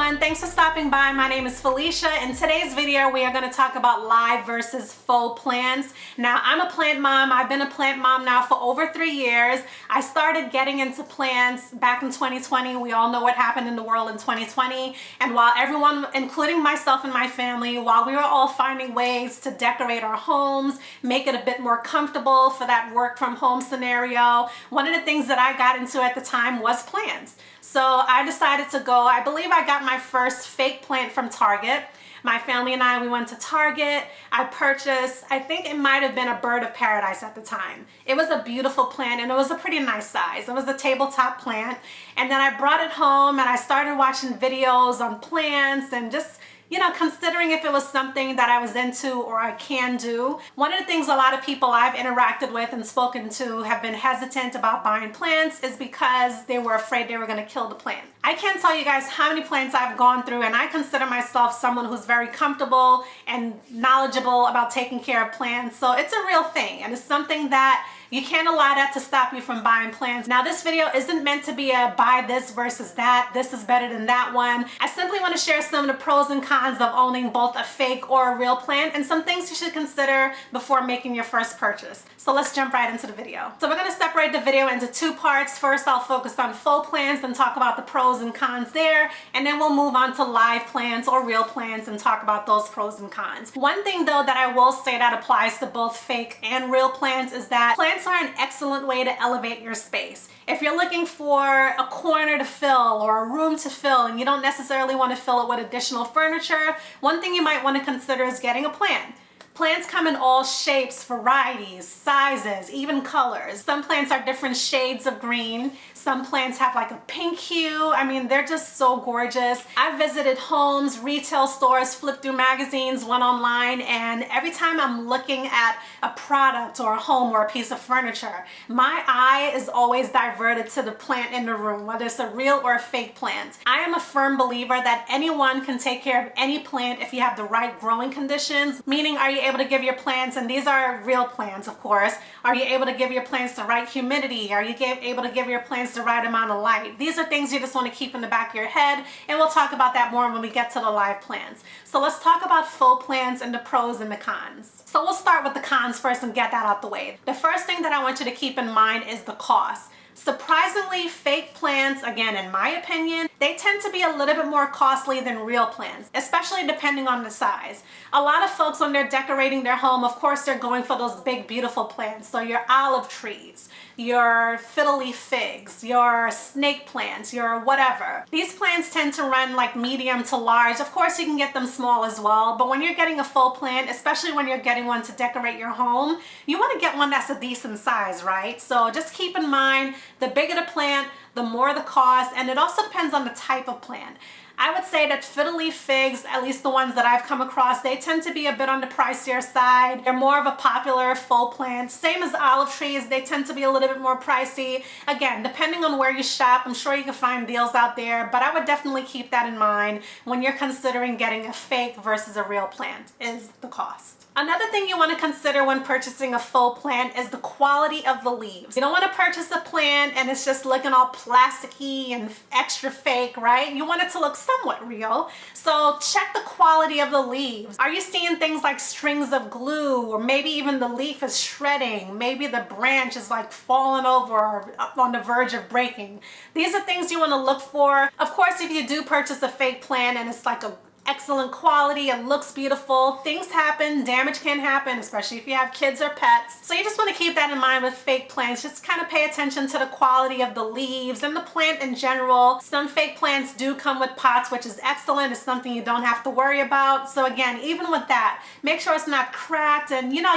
everyone, thanks for stopping by. My name is Felicia. In today's video we are going to talk about live versus faux plants. Now I'm a plant mom. I've been a plant mom now for over 3 years. I started getting into plants back in 2020. We all know what happened in the world in 2020, and while everyone, including myself and my family, while we were all finding ways to decorate our homes, make it a bit more comfortable for that work from home scenario, one of the things that I got into at the time was plants. So I decided to go. I believe I got my first fake plant from Target. My family and I, we went to Target. I purchased, I think it might have been a bird of paradise at the time. It was a beautiful plant and it was a pretty nice size. It was a tabletop plant. And then I brought it home and I started watching videos on plants and just, you know, considering if it was something that I was into or I can do. One of the things a lot of people I've interacted with and spoken to have been hesitant about buying plants is because they were afraid they were going to kill the plant. I can't tell you guys how many plants I've gone through, and I consider myself someone who's very comfortable and knowledgeable about taking care of plants. So it's a real thing, and it's something that you can't allow that to stop you from buying plants. Now this video isn't meant to be a buy this versus that, this is better than that one. I simply want to share some of the pros and cons of owning both a fake or a real plant and some things you should consider before making your first purchase. So let's jump right into the video. So we're going to separate the video into two parts. First I'll focus on faux plants and talk about the pros and cons there, and then we'll move on to live plants or real plants and talk about those pros and cons. One thing though that I will say that applies to both fake and real plants is that plants are an excellent way to elevate your space. If you're looking for a corner to fill or a room to fill and you don't necessarily want to fill it with additional furniture, one thing you might want to consider is getting a plant. Plants come in all shapes, varieties, sizes, even colors. Some plants are different shades of green. Some plants have like a pink hue. I mean, they're just so gorgeous. I visited homes, retail stores, flipped through magazines, went online, and every time I'm looking at a product or a home or a piece of furniture, my eye is always diverted to the plant in the room, whether it's a real or a fake plant. I am a firm believer that anyone can take care of any plant if you have the right growing conditions, meaning are you able to give your plants, and these are real plants of course, are you able to give your plants the right humidity? Are you able to give your plants the right amount of light? These are things you just want to keep in the back of your head, and we'll talk about that more when we get to the live plants. So let's talk about faux plants and the pros and the cons. So we'll start with the cons first and get that out the way. The first thing that I want you to keep in mind is the cost. Surprisingly, fake plants, again in my opinion, they tend to be a little bit more costly than real plants, especially depending on the size. A lot of folks, when they're decorating their home, of course they're going for those big beautiful plants. So your olive trees, your fiddly figs, your snake plants, your whatever. These plants tend to run like medium to large. Of course you can get them small as well, but when you're getting a faux plant, especially when you're getting one to decorate your home, you want to get one that's a decent size, right? So just keep in mind, the bigger the plant, the more the cost, and it also depends on the type of plant. I would say that fiddly figs, at least the ones that I've come across, they tend to be a bit on the pricier side. They're more of a popular faux plant. Same as olive trees, they tend to be a little bit more pricey. Again, depending on where you shop, I'm sure you can find deals out there, but I would definitely keep that in mind when you're considering getting a fake versus a real plant, is the cost. Another thing you want to consider when purchasing a faux plant is the quality of the leaves. You don't want to purchase a plant and it's just looking all plasticky and extra fake, right? You want it to look somewhat real. So check the quality of the leaves. Are you seeing things like strings of glue, or maybe even the leaf is shredding? Maybe the branch is like falling over or up on the verge of breaking. These are things you want to look for. Of course, if you do purchase a fake plant and it's like a excellent quality, it looks beautiful, things happen, damage can happen, especially if you have kids or pets. So you just want to keep that in mind with fake plants. Just kind of pay attention to the quality of the leaves and the plant in general. Some fake plants do come with pots, which is excellent. It's something you don't have to worry about. So again, even with that, make sure it's not cracked, and you know,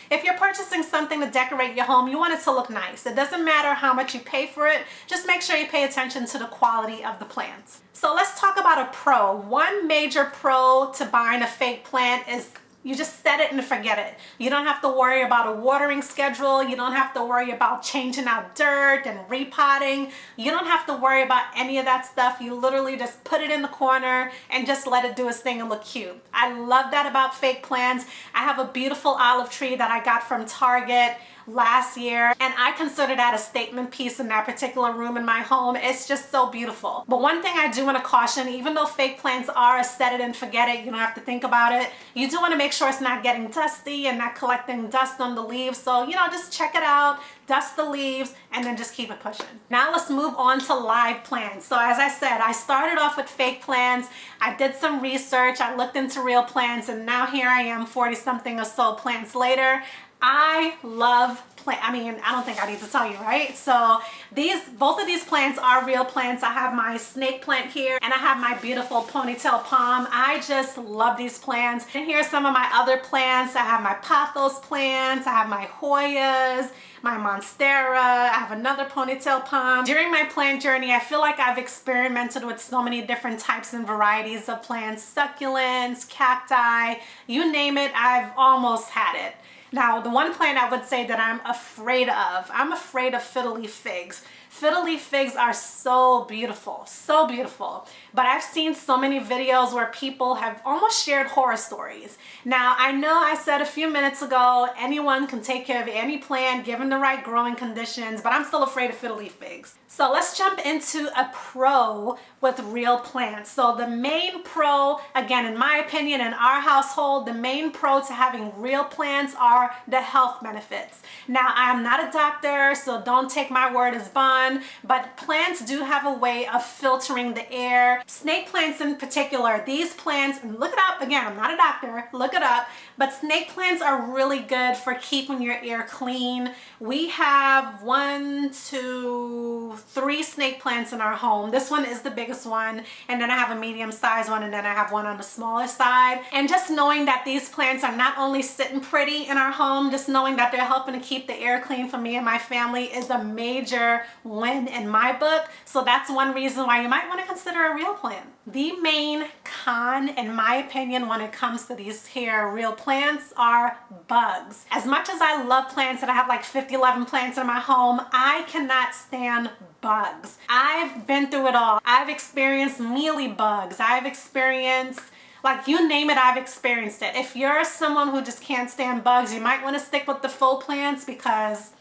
if you're purchasing something to decorate your home, you want it to look nice. It doesn't matter how much you pay for it, just make sure you pay attention to the quality of the plants. So let's talk about a pro. One major pro to buying a fake plant is you just set it and forget it. You don't have to worry about a watering schedule. You don't have to worry about changing out dirt and repotting. You don't have to worry about any of that stuff. You literally just put it in the corner and just let it do its thing and look cute. I love that about fake plants. I have a beautiful olive tree that I got from Target. last year, and I consider that a statement piece in that particular room in my home. It's just so beautiful. But one thing I do want to caution, even though fake plants are a set it and forget it, you don't have to think about it, you do want to make sure it's not getting dusty and not collecting dust on the leaves. So, you know, just check it out, dust the leaves, and then just keep it pushing. Now let's move on to live plants. So as I said, I started off with fake plants. I did some research, I looked into real plants, and now here I am 40 something or so plants later. I love plants. I mean, I don't think I need to tell you, right? So both of these plants are real plants. I have my snake plant here, and I have my beautiful ponytail palm. I just love these plants. And here's some of my other plants. I have my pothos plants, I have my Hoyas, my Monstera, I have another ponytail palm. During my plant journey, I feel like I've experimented with so many different types and varieties of plants, succulents, cacti, you name it, I've almost had it. Now, the one plant I would say that I'm afraid of fiddle leaf figs. Fiddle leaf figs are so beautiful, so beautiful. But I've seen so many videos where people have almost shared horror stories. Now, I know I said a few minutes ago, anyone can take care of any plant given the right growing conditions, but I'm still afraid of fiddle leaf figs. So let's jump into a pro with real plants. So the main pro, again, in my opinion, in our household, the main pro to having real plants are the health benefits. Now, I am not a doctor, so don't take my word as bond, but plants do have a way of filtering the air. Snake plants in particular, these plants, and look it up, again, I'm not a doctor, look it up, but snake plants are really good for keeping your air clean. We have 1, 2, 3 snake plants in our home. This one is the biggest one, and then I have a medium-sized one, and then I have one on the smaller side. And just knowing that these plants are not only sitting pretty in our home, just knowing that they're helping to keep the air clean for me and my family is a major win in my book. So that's one reason why you might want to consider a real plant. The main con, in my opinion, when it comes to these here real plants are bugs. As much as I love plants and I have like 11 plants in my home, I cannot stand bugs. I've been through it all. I've experienced mealy bugs. I've experienced, like, you name it, I've experienced it. If you're someone who just can't stand bugs, you might want to stick with the faux plants, because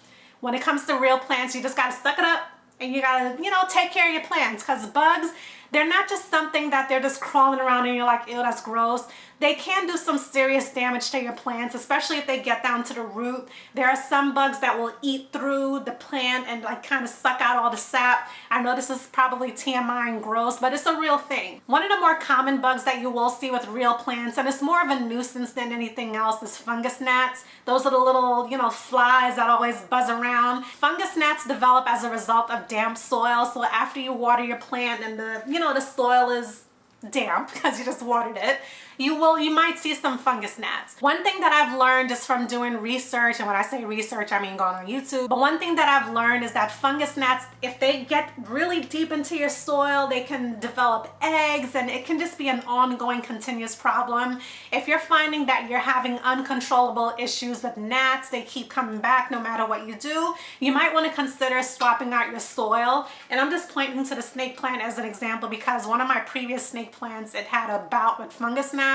when it comes to real plants, you just got to suck it up and you got to, you know, take care of your plants, because bugs, they're not just something that they're just crawling around and you're like, ew, that's gross. They can do some serious damage to your plants, especially if they get down to the root. There are some bugs that will eat through the plant and like kind of suck out all the sap. I know this is probably TMI and gross, but it's a real thing. One of the more common bugs that you will see with real plants, and it's more of a nuisance than anything else, is fungus gnats. Those are the little, you know, flies that always buzz around. Fungus gnats develop as a result of damp soil. So after you water your plant and the soil is damp because you just watered it, you might see some fungus gnats. One thing that I've learned just from doing research, and when I say research, I mean going on YouTube, but one thing that I've learned is that fungus gnats, if they get really deep into your soil, they can develop eggs, and it can just be an ongoing continuous problem. If you're finding that you're having uncontrollable issues with gnats, they keep coming back no matter what you do, you might want to consider swapping out your soil. And I'm just pointing to the snake plant as an example because one of my previous snake plants, it had a bout with fungus gnats,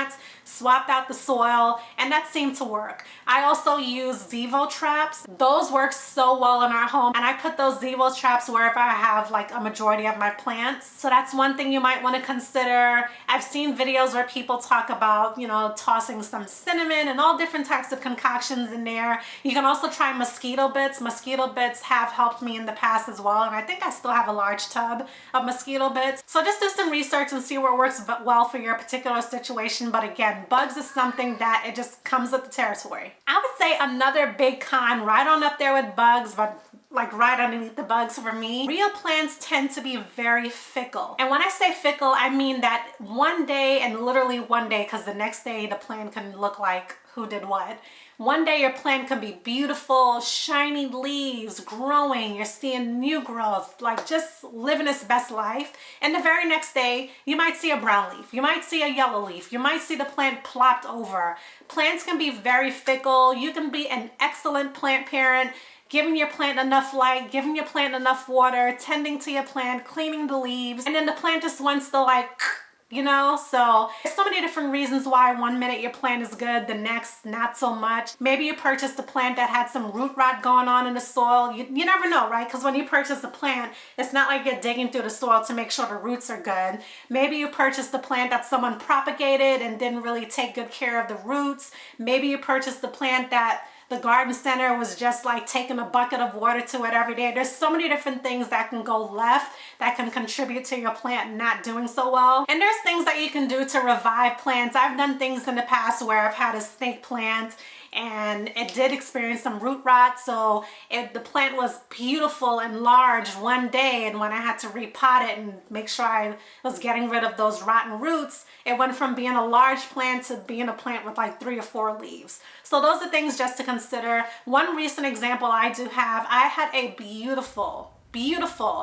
swapped out the soil, and that seemed to work. I also use Zevo traps. Those work so well in our home, and I put those Zevo traps wherever I have like a majority of my plants. So that's one thing you might want to consider. I've seen videos where people talk about, you know, tossing some cinnamon and all different types of concoctions in there. You can also try mosquito bits. Mosquito bits have helped me in the past as well, and I think I still have a large tub of mosquito bits. So just do some research and see what works well for your particular situation. But again, bugs is something that it just comes with the territory. I would say another big con, right on up there with bugs, but like right underneath the bugs for me, real plants tend to be very fickle. And when I say fickle, I mean that one day, and literally one day, because the next day the plant can look like who did what. One day your plant can be beautiful, shiny leaves, growing, you're seeing new growth, like just living its best life. And the very next day, you might see a brown leaf, you might see a yellow leaf, you might see the plant plopped over. Plants can be very fickle. You can be an excellent plant parent, giving your plant enough light, giving your plant enough water, tending to your plant, cleaning the leaves, and then the plant just wants to like you know? So there's so many different reasons why one minute your plant is good, the next not so much. Maybe you purchased a plant that had some root rot going on in the soil. You never know, right? Because when you purchase a plant, it's not like you're digging through the soil to make sure the roots are good. Maybe you purchased a plant that someone propagated and didn't really take good care of the roots. Maybe you purchased a plant that the garden center was just like taking a bucket of water to it every day. There's so many different things that can go left that can contribute to your plant not doing so well. And there's things that you can do to revive plants. I've done things in the past where I've had a snake plant and it did experience some root rot. So the plant was beautiful and large one day, and when I had to repot it and make sure I was getting rid of those rotten roots, it went from being a large plant to being a plant with like 3 or 4 leaves. So those are things just to consider. One recent example I do have, I had a beautiful,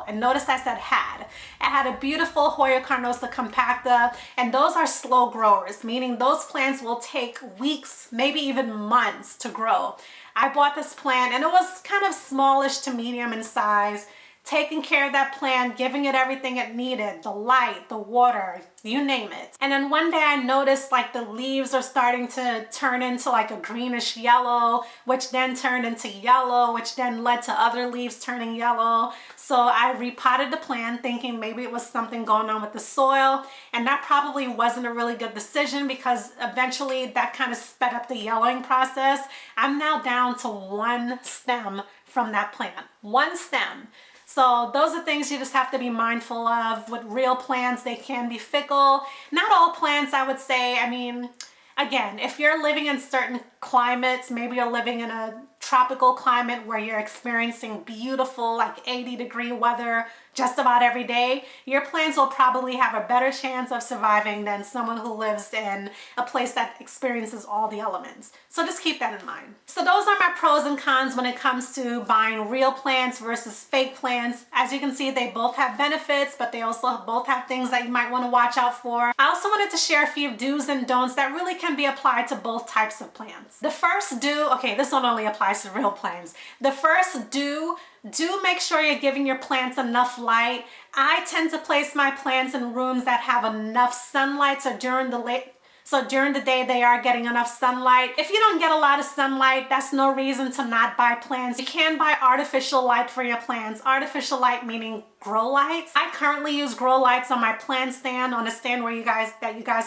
and notice I said had. I had a beautiful Hoya carnosa compacta, and those are slow growers, meaning those plants will take weeks, maybe even months to grow. I bought this plant and it was kind of smallish to medium in size. Taking care of that plant, giving it everything it needed, the light, the water, you name it. And then one day I noticed like the leaves are starting to turn into like a greenish yellow, which then turned into yellow, which then led to other leaves turning yellow. So I repotted the plant thinking maybe it was something going on with the soil, and that probably wasn't a really good decision because eventually that kind of sped up the yellowing process. I'm now down to 1 stem from that plant, 1 stem. So those are things you just have to be mindful of. With real plants, they can be fickle. Not all plants, I would say. I mean, again, if you're living in certain climates, maybe you're living in a tropical climate where you're experiencing beautiful like 80-degree weather just about every day, your plants will probably have a better chance of surviving than someone who lives in a place that experiences all the elements. So just keep that in mind. So those are my pros and cons when it comes to buying real plants versus fake plants. As you can see, they both have benefits, but they also both have things that you might want to watch out for. I also wanted to share a few do's and don'ts that really can be applied to both types of plants. The first do, okay, this one only applies to real plants. The first do make sure you're giving your plants enough light. I tend to place my plants in rooms that have enough sunlight, so during the day they are getting enough sunlight. If you don't get a lot of sunlight, that's no reason to not buy plants. You can buy artificial light for your plants. Artificial light meaning grow lights. I currently use grow lights on my plant stand, on the stand where you guys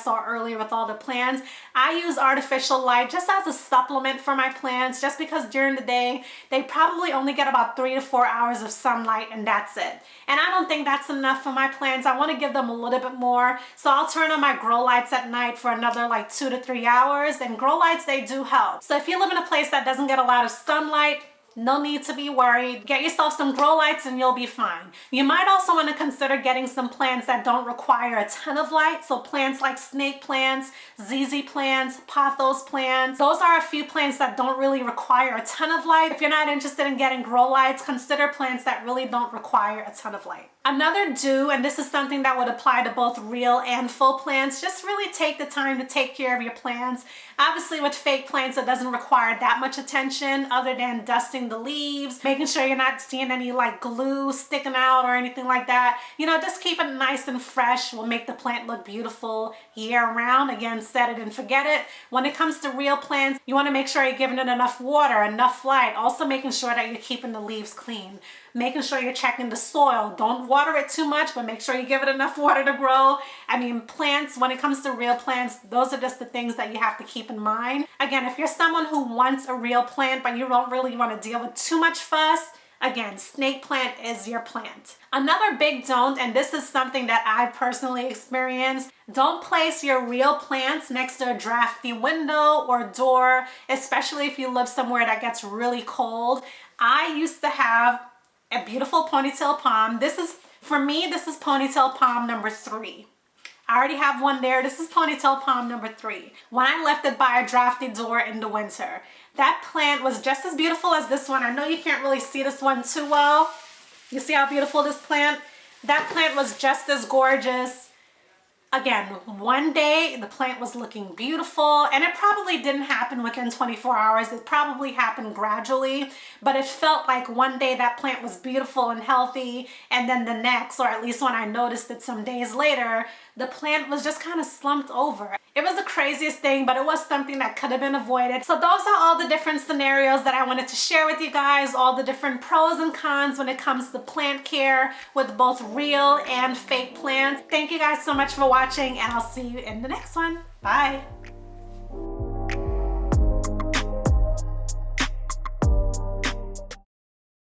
saw earlier with all the plants. I use artificial light just as a supplement for my plants, just because during the day they probably only get about 3 to 4 hours of sunlight, and that's it. And I don't think that's enough for my plants. I want to give them a little bit more, so I'll turn on my grow lights at night for another like 2 to 3 hours, and grow lights, they do help. So if you live in a place that doesn't get a lot of sunlight, no need to be worried. Get yourself some grow lights and you'll be fine. You might also want to consider getting some plants that don't require a ton of light. So plants like snake plants, ZZ plants, pothos plants. Those are a few plants that don't really require a ton of light. If you're not interested in getting grow lights, consider plants that really don't require a ton of light. Another do, and this is something that would apply to both real and faux plants, just really take the time to take care of your plants. Obviously with fake plants, it doesn't require that much attention other than dusting the leaves, making sure you're not seeing any like glue sticking out or anything like that. You know, just keep it nice and fresh will make the plant look beautiful year round. Again, set it and forget it. When it comes to real plants, you want to make sure you're giving it enough water, enough light, also making sure that you're keeping the leaves clean. Making sure you're checking the soil. Don't water it too much, but make sure you give it enough water to grow. I mean, plants, when it comes to real plants, those are just the things that you have to keep in mind. Again, if you're someone who wants a real plant, but you don't really want to deal with too much fuss, again, snake plant is your plant. Another big don't, and this is something that I've personally experienced, don't place your real plants next to a drafty window or door, especially if you live somewhere that gets really cold. I used to have a beautiful ponytail palm. This is, for me, this is ponytail palm number 3. I already have one there. This is ponytail palm number 3. When I left it by a drafty door in the winter, that plant was just as beautiful as this one. I know you can't really see this one too well. You see how beautiful this plant? That plant was just as gorgeous. Again, one day the plant was looking beautiful, and it probably didn't happen within 24 hours. It probably happened gradually, but it felt like one day that plant was beautiful and healthy, and then the next, or at least when I noticed it some days later, the plant was just kind of slumped over. It was the craziest thing, but it was something that could have been avoided. So those are all the different scenarios that I wanted to share with you guys, all the different pros and cons when it comes to plant care with both real and fake plants. Thank you guys so much for watching, and I'll see you in the next one. Bye.